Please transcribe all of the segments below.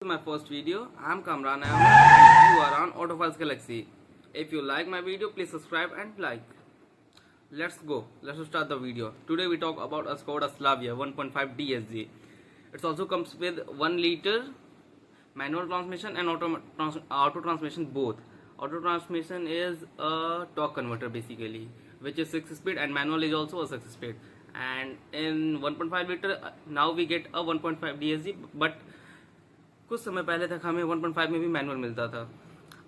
My first video. I'm Kamran Ahmed and you are on Autofiles Galaxy. If you like my video, please subscribe and like. Let's go. Let's start the video. Today we talk about a Skoda Slavia 1.5 DSG. It also comes with 1 liter manual transmission and auto transmission both. Auto transmission is a torque converter basically, which is 6 speed, and manual is also a 6 speed. And in 1.5 liter now we get a 1.5 DSG, but कुछ समय पहले तक हमें 1.5 में भी manual मिलता था।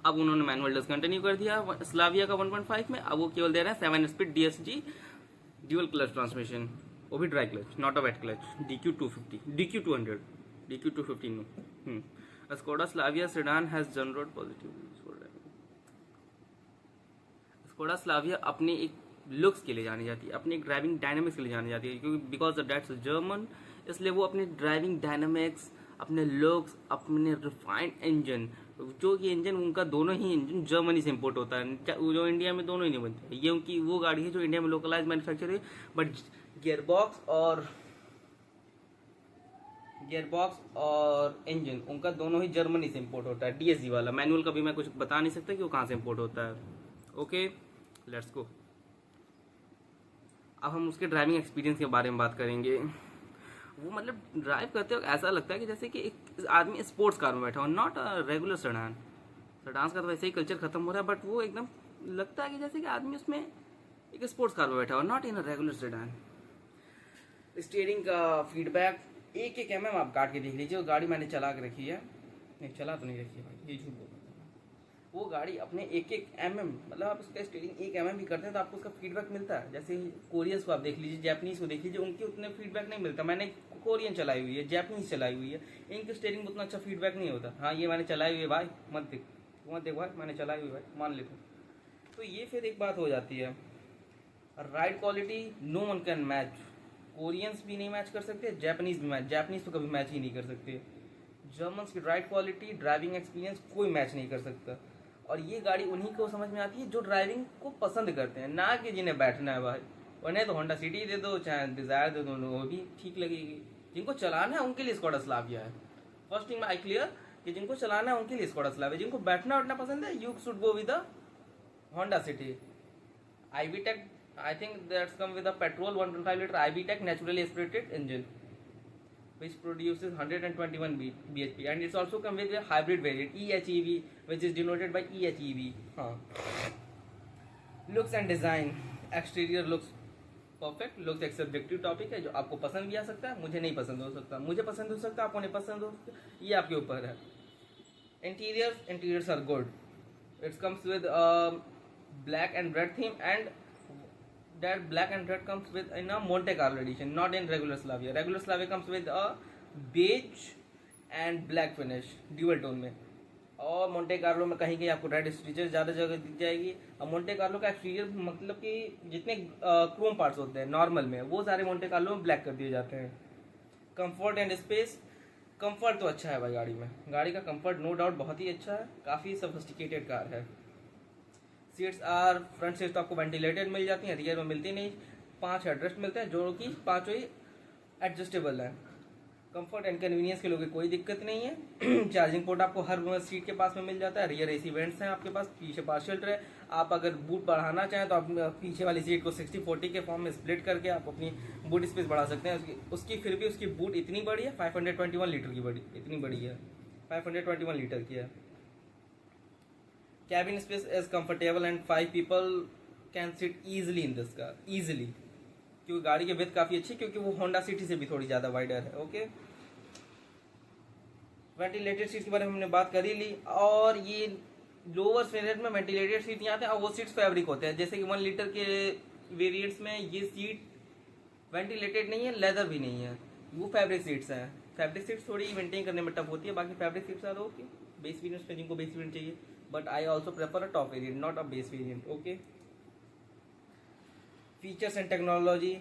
अब उन्होंने मैनुअल डिसकंटिन्यू कर दिया स्लाविया का 1.5 में। अब वो केवल दे रहे हैं 7 speed DSG dual clutch transmission, वो भी dry clutch, not a wet clutch. DQ250, DQ200, DQ250 no. Skoda Slavia sedan has generate positive. Skoda Slavia अपनी एक लुक्स के लिए जानी जाती है, अपनी एक ड्राइविंग डायनामिक्स के लिए जानी जाती है, क्योंकि बिकॉज दैट्स जर्मन, इसलिए वो अपनी ड्राइविंग डायनामिक्स, अपने लुक्स, अपने रिफाइंड इंजन, जो कि इंजन उनका दोनों ही इंजन जर्मनी से इंपोर्ट होता है, जो इंडिया में दोनों ही नहीं बनते। ये उनकी वो गाड़ी है जो इंडिया में लोकलाइज मैन्युफैक्चर है, बट गियरबॉक्स और इंजन उनका दोनों ही जर्मनी से इंपोर्ट होता है। DSG वाला मैनुअल का भी मैं कुछ बता नहीं सकता कि वो कहाँ से इंपोर्ट होता है। Okay, let's go. अब हम उसके ड्राइविंग एक्सपीरियंस के बारे में बात करेंगे। वो मतलब ड्राइव करते वक्त ऐसा लगता है कि जैसे कि एक आदमी स्पोर्ट्स कार में बैठा हो, not a regular sedan. Sedans का तो वैसे ही कल्चर खत्म हो रहा है, बट वो एकदम लगता है कि जैसे कि आदमी उसमें एक स्पोर्ट्स कार में बैठा हो, not in a regular sedan. Steering का फीडबैक एक MM आप काट के देख लीजिए। वो गाड़ी मैंने चला के रखी है, नहीं चला तो नहीं रखी है भाई, ये झूठ बोल रहा था। वो गाड़ी अपने एक MM, मतलब आप उसका स्टीयरिंग 1 MM भी करते हैं तो आपको उसका फीडबैक मिलता है। जैसे कोरियंस को आप देख लीजिए, जापानीज को देख लीजिए, उनकी उतने फीडबैक नहीं मिलता। मैंने कोरियन चलाई हुई है, जापानीज चलाई हुई है, इनकी स्टीयरिंग उतना अच्छा फीडबैक नहीं होता। हाँ, ये मैंने चलाई हुई है भाई, मत देख भाई, मैंने चलाई हुई है भाई, मान लेते हैं। तो ये फिर एक बात हो जाती है। Ride quality no one can match. Koreans भी नहीं मैच कर सकते, जापानीज भी मैच, जापानीज तो कभी मैच ही नहीं कर सकते। जर्मन्स की राइड क्वालिटी, ड्राइविंग एक्सपीरियंस कोई मैच नहीं कर सकता। और ये गाड़ी उन्हीं को समझ में आती है जो ड्राइविंग को पसंद करते हैं, ना कि जिन्हें बैठना है भाई। उन्हें तो होंडा सिटी दे दो, चाहे डिजायर दे दो, वो भी ठीक लगेगी। जिनको चलाना है उनके लिए स्कोडा स्लाविया है। फर्स्ट थिंग आई क्लियर कि जिनको चलाना है उनके लिए स्कोडा स्लाविया। जिनको बैठना उठना पसंद है, you should go with Honda city. IVTEC, I think that's come with a petrol 1.5 liter IVTEC naturally aspirated engine, which produces 121 bhp, and it's also come with a hybrid variant EHEV, which is denoted by EHEV. Looks and design, exterior looks perfect. Looks एक subjective topic है जो आपको पसंद भी आ सकता है, मुझे नहीं पसंद हो सकता, मुझे पसंद हो सकता है, आपको नहीं पसंद हो सकता, ये आपके ऊपर है। Interiors are good. It comes with a black and red theme, and that black and red comes with in a Monte Carlo edition, not in regular Slavia. Regular Slavia comes with a beige and black finish dual tone में, और Monte Carlo में कहीं कहीं आपको red stitches ज़्यादा जगह दिख जाएगी। और मोंटे कार्लो का एक्सटीरियर मतलब कि जितने क्रोम पार्ट्स होते हैं नॉर्मल में, वो सारे मोंटे कार्लो में ब्लैक कर दिए जाते हैं। कंफर्ट एंड स्पेस, कंफर्ट तो अच्छा है भाई गाड़ी में, गाड़ी का कंफर्ट नो डाउट बहुत ही अच्छा है, काफ़ी सोफिस्टिकेटेड कार है। सीट्स आर, फ्रंट सीट्स तो आपको वेंटिलेटेड मिल जाती हैं, रियर में मिलती नहीं। 5 हेडरेस्ट मिलते हैं जो कि 5 ही एडजस्टेबल है। कंफर्ट एंड कन्वीनियंस के लोगों की कोई दिक्कत नहीं है। चार्जिंग पोर्ट आपको हर सीट के पास में मिल जाता है। रियर AC वेंट्स हैं आपके पास, पीछे पार्शियल ट्रे। आप अगर बूट बढ़ाना चाहें तो आप पीछे वाली सीट को 60-40 के फॉर्म में स्प्लिट करके आप अपनी बूट स्पेस बढ़ा सकते हैं। उसकी फिर भी उसकी बूट इतनी बड़ी है, 521 लीटर की बड़ी, इतनी बड़ी है, 521 लीटर की है। Cabin space is comfortable and 5 people can sit easily in this car, easily, क्योंकि गाड़ी की विड्थ काफ़ी अच्छी, क्योंकि वो होंडा सिटी से भी थोड़ी ज़्यादा वाइडर है। ओके, वेंटिलेटेड सीट के बारे में हमने बात कर ही ली। और ये लोअर वेरिएंट में वेंटिलेटेड सीट नहीं आते हैं, और वो सीट्स फैब्रिक होते हैं। जैसे कि 1 लीटर के वेरिएंट्स में ये सीट वेंटिलेटेड नहीं है, लेदर भी नहीं है, वो फैब्रिक सीट्स हैं। फैब्रिक सीट्स थोड़ी मेंटेन करने में टफ होती है, बाकी fabric seats are okay. Base variants में जिनको बेस वेरिएंट चाहिए, but I also prefer a top variant, not a base variant. Okay, features and technology,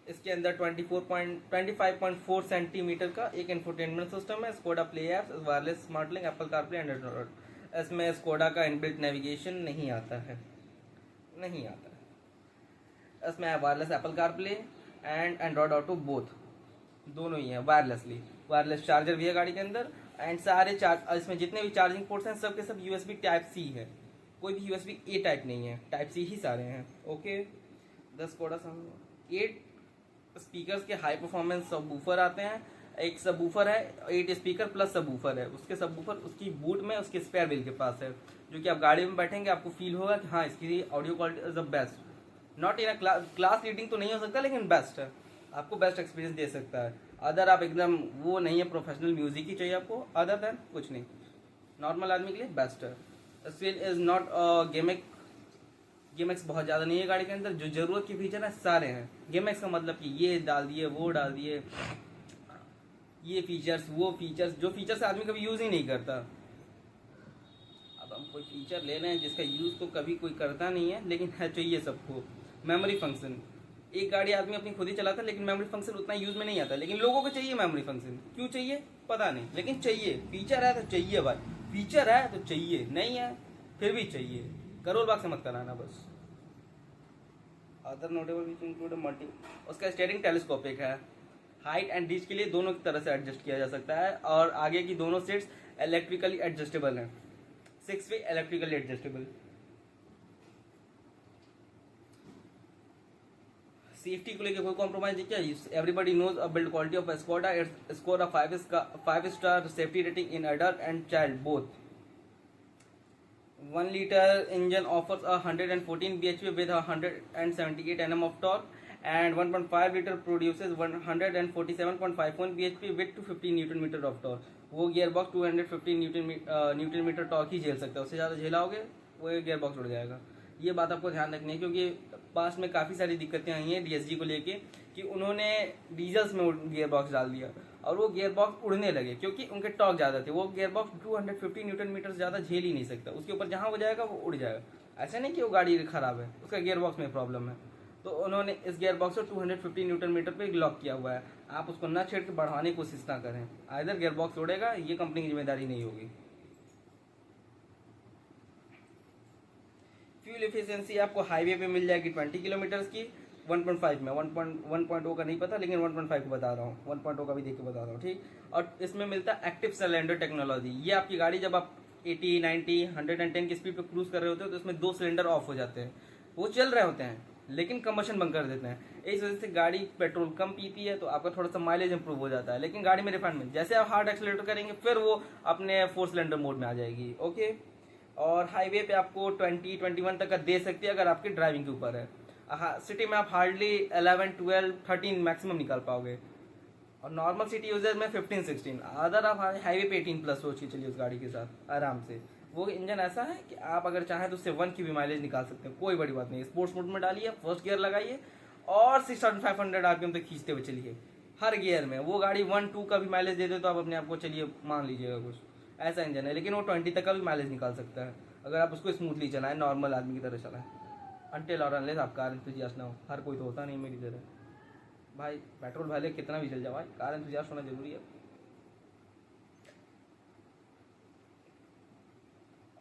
इसके अंदर 25.4 सेंटीमीटर का एक इंफोटेनमेंट सिस्टम है। Skoda play apps, wireless smart link, Apple CarPlay and Android. इसमें Skoda का inbuilt navigation नहीं आता है, नहीं आता है। इसमें wireless Apple CarPlay and Android auto both, दोनों ही हैं वायरलेसली। वायरलेस चार्जर भी है गाड़ी के अंदर, एंड सारे चार्ज इसमें जितने भी चार्जिंग पोर्ट्स हैं सब के सब USB टाइप सी है, कोई भी USB A टाइप नहीं है, टाइप सी ही सारे हैं। ओके 8 स्पीकर्स के हाई परफॉर्मेंस सब वूफर आते हैं, एक सब वूफर है 8 स्पीकर प्लस सब वूफर है, उसके सब वूफर उसकी बूट में उसके स्पेयर व्हील के पास है, जो कि आप गाड़ी में बैठेंगे आपको फील होगा कि हाँ इसकी audio quality is the best, not in class reading तो नहीं हो सकता लेकिन बेस्ट है, आपको बेस्ट एक्सपीरियंस दे सकता है। अदर आप एकदम वो नहीं है, प्रोफेशनल म्यूजिक ही चाहिए आपको, अदर देन कुछ नहीं, नॉर्मल आदमी के लिए बेस्ट है। स्टिल इज नॉट गेमएक्स बहुत ज़्यादा नहीं है गाड़ी के अंदर, जो जरूरत के फीचर है सारे हैं। गेमएक्स का मतलब कि ये डाल दिए वो डाल दिए, ये फीचर्स वो फीचर्स, जो फीचर्स आदमी कभी यूज़ ही नहीं करता। अब हम कोई फीचर ले रहे हैं जिसका यूज़ तो कभी कोई करता नहीं है लेकिन है चाहिए सबको। मेमोरी फंक्शन, एक गाड़ी आदमी अपनी खुद ही चलाता है लेकिन मेमोरी फंक्शन उतना यूज़ में नहीं आता, लेकिन लोगों को चाहिए मेमोरी फंक्शन, क्यों चाहिए पता नहीं, लेकिन चाहिए। फीचर है तो चाहिए भाई, फीचर है तो चाहिए, नहीं है फिर भी चाहिए, करोल बाग से मत कराना बस। Other notable feature include multi, उसका स्टीयरिंग टेलीस्कोपिक है, हाइट एंड रीच के लिए दोनों की तरह से एडजस्ट किया जा सकता है, और आगे की दोनों सीट्स इलेक्ट्रिकली एडजस्टेबल हैं, 6 वे इलेक्ट्रिकली एडजस्टेबल। सेफ्टी को लेकर कोई कॉम्प्रोमाइज नहीं किया, everybody knows a build quality of Skoda, it's score a 5 star safety rating in adult and child both. 1 liter engine offers a 114 bhp with 178 Nm of torque, and 1.5 liter produces 147.51 bhp with 250 Newton meter of torque। वो gear box 250 newton meter torque ही झेल सकता है, उससे ज़्यादा झेलाओगे वो gear box उड़ जाएगा। ये बात आपको ध्यान रखनी है, क्योंकि पास में काफ़ी सारी दिक्कतें आई हैं DSG को लेके कि उन्होंने डीजल्स में गियर बॉक्स डाल दिया और वो गियर बॉक्स उड़ने लगे क्योंकि उनके टॉर्क ज़्यादा थे। वो गियर बॉक्स 250 न्यूटन मीटर ज़्यादा झेल ही नहीं सकता, उसके ऊपर जहाँ हो जाएगा वो उड़ जाएगा। ऐसा नहीं कि वो गाड़ी ख़राब है, उसका गियर बॉक्स में प्रॉब्लम है, तो उन्होंने इस गियर बॉक्स को 250 न्यूटन मीटर पर लॉक किया हुआ है। आप उसको ना छेड़ के बढ़ाने की कोशिश ना करें, आइदर गियर बॉक्स उड़ेगा, ये कंपनी की जिम्मेदारी नहीं होगी। फ्यूल एफिशिएंसी आपको हाईवे पे मिल जाएगी 20 किलोमीटर की, 1.5 में 1.0 का नहीं पता लेकिन 1.5 को बता रहा हूँ, 1.0 का भी देख के बता रहा हूँ, ठीक। और इसमें मिलता है एक्टिव सिलेंडर टेक्नोलॉजी। ये आपकी गाड़ी जब आप 80, 90, 110 की स्पीड पे क्रूज कर रहे होते हो तो इसमें 2 सिलेंडर ऑफ हो जाते हैं, वो चल रहे होते हैं लेकिन कंबशन बंद कर देते हैं। इस वजह से गाड़ी पेट्रोल कम पीती है, तो आपका थोड़ा सा माइलेज इंप्रूव हो जाता है, लेकिन गाड़ी में रिफाइनमेंट जैसे आप हार्ड एक्सीलरेटर करेंगे फिर वो अपने 4 सिलेंडर मोड में आ जाएगी। ओके, और हाईवे पे आपको 20-21 तक का दे सकती है अगर आपकी ड्राइविंग के ऊपर है। सिटी में आप हार्डली 11, 12, 13 मैक्सिमम निकाल पाओगे, और नॉर्मल सिटी यूजर में 15, 16। अदर आप हाईवे पे 18+ सोच के चलिए उस गाड़ी के साथ आराम से। वो इंजन ऐसा है कि आप अगर चाहें तो उससे 1 की भी माइलेज निकाल सकते हैं, कोई बड़ी बात नहीं। स्पोर्ट्स मोड में डालिए, फर्स्ट गियर लगाइए और 6500 RPM तक खींचते हुए चलिए हर गियर में। वो गाड़ी 1-2 का भी माइलेज दे दे तो आप अपने आप को चलिए मान लीजिएगा कुछ ऐसा इंजन है, लेकिन वो 20 तक का भी माइलेज निकाल सकता है अगर आप उसको स्मूथली चलाएं, नॉर्मल आदमी की तरह चलाएं। अनटिल और अनलेस आप कार एंथुसियास्ट ना हो, हर कोई तो होता नहीं मेरी तरह भाई, पेट्रोल भले कितना भी चल जाए भाई, कार एंथुसियास्ट होना जरूरी है।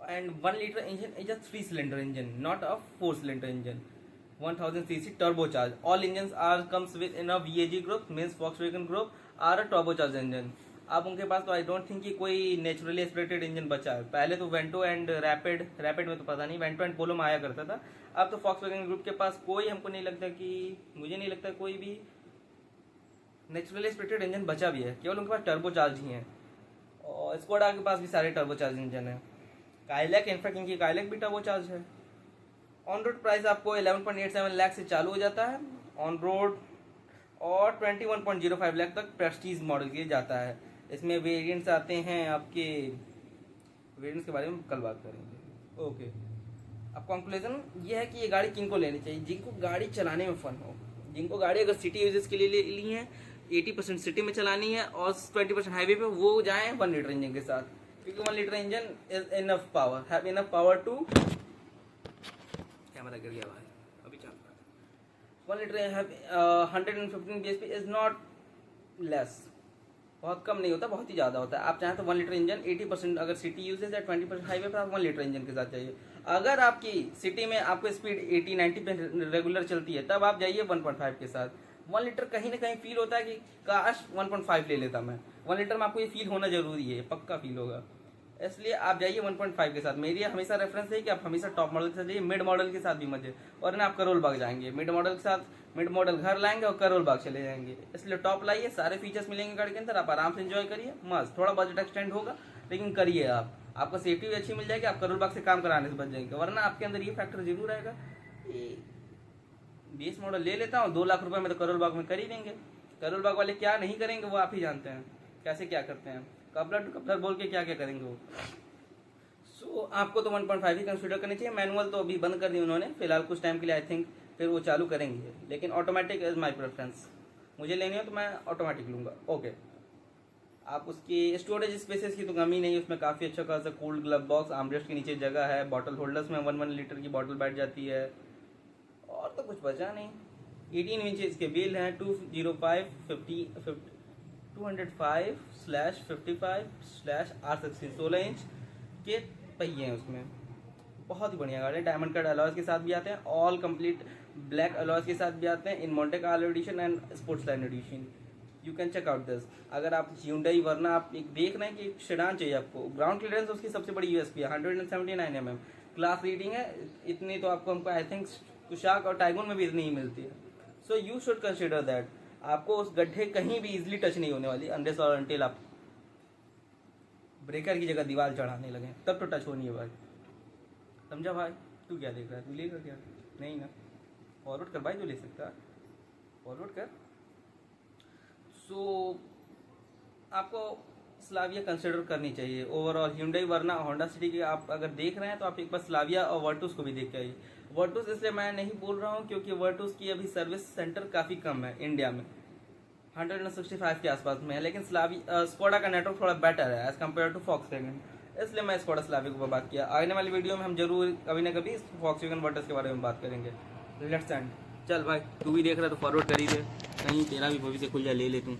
And 1 liter engine is a 3 cylinder engine, not a 4 cylinder engine, 1000 cc turbocharged. All engines are comes with in a VAG group, means Volkswagen group, are a turbocharged engine। अब उनके पास तो I don't think कि कोई naturally aspirated engine बचा है। पहले तो Vento and rapid में तो पता नहीं, वेंटो एंड पोलो में आया करता था। अब तो Volkswagen ग्रुप के पास कोई, हमको नहीं लगता कि, मुझे नहीं लगता कोई भी नेचुरली एस्पिरेटेड इंजन बचा भी है, केवल उनके पास टर्बोचार्ज ही है। और स्कोडा के पास भी सारे टर्बोचार्ज इंजन है। काइलैक, इनफैक्ट इनकी काइलैक भी टर्बोचार्ज है। ऑन रोड प्राइस आपको 11.87 लाख से चालू हो जाता है ऑन रोड, और 21.05 लाख तक प्रेस्टीज मॉडल के जाता है। इसमें वेरिएंट्स आते हैं आपके, वेरिएंट्स के बारे में कल बात करेंगे। ओके, अब कंक्लूजन ये है कि ये गाड़ी किनको लेनी चाहिए? जिनको गाड़ी चलाने में फन हो, जिनको गाड़ी अगर सिटी यूजेस के लिए ली है, 80% सिटी में चलानी है और 20% हाईवे पे, वो जाएं 1 लीटर इंजन के साथ, क्योंकि 1 litre engine is enough power, have enough power to, camera गिर गया भाई अभी चल रहा है। 1 litre have 115 bhp is not less, बहुत कम नहीं होता, बहुत ही ज़्यादा होता है। आप चाहें तो 1 लीटर इंजन 80% अगर सिटी यूजेज है, 20% हाईवे पर, आप 1 लीटर इंजन के साथ चाहिए। अगर आपकी सिटी में आपको स्पीड 80-90 पे रेगुलर चलती है, तब आप जाइए 1.5 के साथ। 1 लीटर कहीं ना कहीं फील होता है कि काश 1.5 ले लेता मैं, 1 लीटर में आपको ये फील होना जरूरी है, पक्का फील होगा। इसलिए आप जाइए 1.5 के साथ। मेरी हमेशा रेफरेंस है कि आप हमेशा टॉप मॉडल के साथ जाइए, मिड मॉडल के साथ भी मत जाइए। और ना आप करोल बाग जाएंगे मिड मॉडल के साथ, मिड मॉडल घर लाएंगे और करोल बाग चले जाएंगे। इसलिए टॉप लाइए, सारे फीचर्स मिलेंगे गाड़ी के अंदर, आप आराम से एंजॉय करिए मस्त। थोड़ा बजट एक्सटेंड होगा लेकिन करिए आप, आपको सेफ्टी भी अच्छी मिल जाएगी, आप करोल बाग से काम कराने से बच जाएंगे। वरना आपके अंदर ये फैक्टर जरूर आएगा कि बेस मॉडल ले लेता हूँ, 2 लाख रुपए में तो करोल बाग में कर ही देंगे। करोल बाग वाले क्या नहीं करेंगे वो आप ही जानते हैं, कैसे क्या करते हैं, कपलर टू कपलर बोल के क्या क्या करेंगे वो। सो आपको तो 1.5 ही कंसीडर करनी चाहिए। मैनुअल तो अभी बंद कर दी उन्होंने फिलहाल कुछ टाइम के लिए, आई थिंक फिर वो चालू करेंगे। लेकिन ऑटोमेटिक इज माई प्रेफरेंस, मुझे लेनी हो तो मैं ऑटोमेटिक लूँगा। ओके, आप उसकी स्टोरेज स्पेसेस की तो कमी नहीं है, उसमें काफ़ी अच्छा खासा कूल्ड ग्लव बॉक्स, आर्मरेस्ट के नीचे जगह है, बॉटल होल्डर्स में 1 लीटर की बॉटल बैठ जाती है, और तो कुछ बचा नहीं। 18 इंच इसके व्हील हैं, 205/55/R16 16 इंच के पहिए हैं उसमें। बहुत ही बढ़िया गाड़ी है। डायमंड कट अलॉयज के साथ भी आते हैं, ऑल कंप्लीट ब्लैक अलॉयज के साथ भी आते हैं इन Monte Carlo edition and sports line edition. You can check out this. अगर आप Hyundai वरना आप एक देख रहे हैं कि एक सेडान चाहिए आपको, ग्राउंड क्लियरेंस उसकी सबसे बड़ी यूएसपी है, 179 mm क्लास रीडिंग है। इतनी तो आपको आई थिंक कुशाक और टाइगोन में भी इतनी ही मिलती है। So you should consider that. आपको उस गड्ढे कहीं भी इजिली टच नहीं होने वाली, अनलेस और अनटिल आप ब्रेकर की जगह दीवार चढ़ाने लगे, तब तो टच होनी है भाई। समझा भाई? तू क्या देख रहा है, तू लेगा क्या? नहीं ना, फॉरवर्ड कर भाई, तू ले सकता है, फॉरवर्ड कर। सो आपको स्लाविया कंसिडर करनी चाहिए ओवरऑल Hyundai, वरना होंडा सिटी की आप अगर देख रहे हैं तो आप एक बार स्लाविया और वर्टूस को भी देख के आइए। वर्टूस इसलिए मैं नहीं बोल रहा हूँ क्योंकि वर्टूस की अभी सर्विस सेंटर काफ़ी कम है इंडिया में, 165 के आसपास में है। लेकिन स्कोडा का नेटवर्क थोड़ा बेटर है एज कम्पेयर टू फॉक्सवैगन, इसलिए मैं स्कोडा स्लाविया को बात किया। आने वाली वीडियो में हम जरूर कभी ना कभी फॉक्सवैगन वर्टस के बारे में बात करेंगे। Let's end. चल भाई, तू भी देख रहा है तो फॉरवर्ड कर ही दे, कहीं तेरा भी भविष्य खुल जाए, ले ले तू।